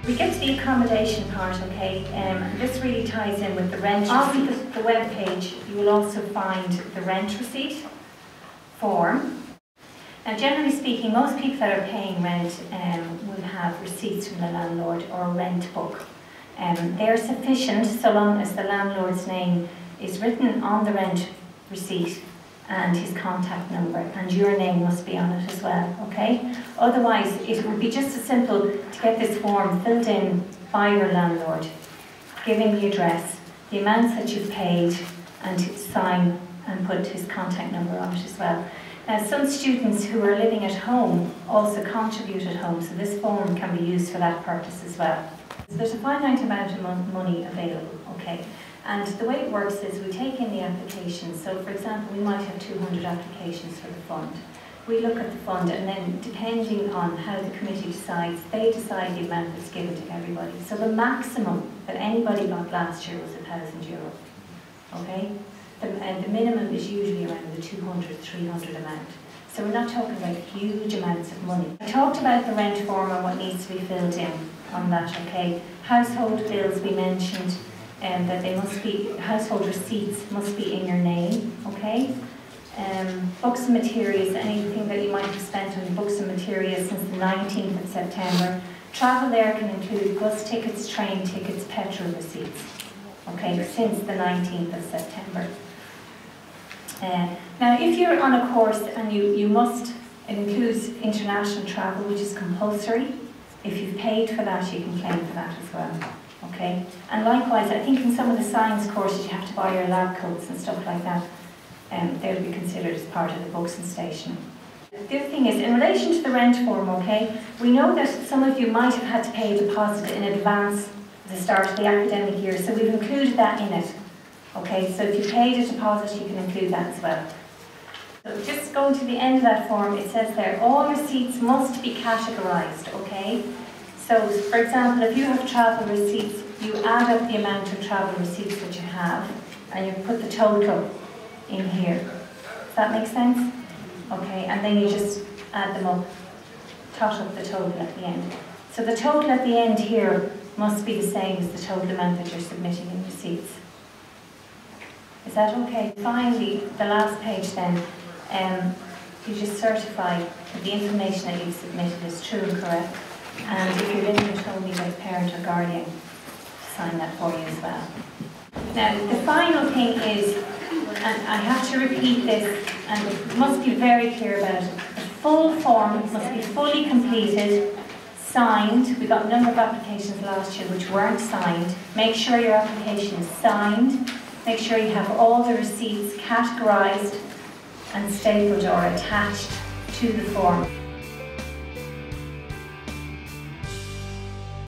We get to the accommodation part, okay, this really ties in with the rent. On the web page you will also find the rent receipt form. Now generally speaking, most people that are paying rent will have receipts from the landlord or a rent book. They're sufficient so long as the landlord's name is written on the rent receipt and his contact number, and your name must be on it as well, okay? Otherwise, it would be just as simple to get this form filled in by your landlord, giving the address, the amounts that you've paid, and sign and put his contact number on it as well. Now, some students who are living at home also contribute at home, so this form can be used for that purpose as well. So there's a finite amount of money available, okay? And the way it works is we take in the applications. So for example, we might have 200 applications for the fund. We look at the fund, and then depending on how the committee decides, they decide the amount that's given to everybody. So the maximum that anybody got last year was €1,000, okay? And the minimum is usually around the 200, 300 amount. So we're not talking about huge amounts of money. I talked about the rent form and what needs to be filled in on that, okay? Household bills we mentioned, that they must be, household receipts must be in your name, okay? Books and materials, anything that you might have spent on books and materials since the 19th of September. Travel there can include bus tickets, train tickets, petrol receipts, okay, since the 19th of September. Now, if you're on a course and you must, it includes international travel, which is compulsory. If you've paid for that, you can claim for that as well. Okay, and likewise, I think in some of the science courses you have to buy your lab coats and stuff like that. They'll be considered as part of the books and stationery. The other thing is, in relation to the rent form, okay, we know that some of you might have had to pay a deposit in advance at the start of the academic year, so we've included that in it. Okay, so if you paid a deposit, you can include that as well. So just going to the end of that form, it says there, all receipts must be categorised, okay? So, for example, if you have travel receipts, you add up the amount of travel receipts that you have, and you put the total in here. Does that make sense? Okay, and then you just add them up, tot up the total at the end. So the total at the end here must be the same as the total amount that you're submitting in receipts. Is that okay? Finally, the last page then, you just certify that the information that you've submitted is true and correct. And if you're living at home, you get a parent or guardian to sign that for you as well. Now, the final thing is, and I have to repeat this, and it must be very clear about it, the full form must be fully completed, signed. We got a number of applications last year which weren't signed. Make sure your application is signed. Make sure you have all the receipts categorised and stapled or attached to the form.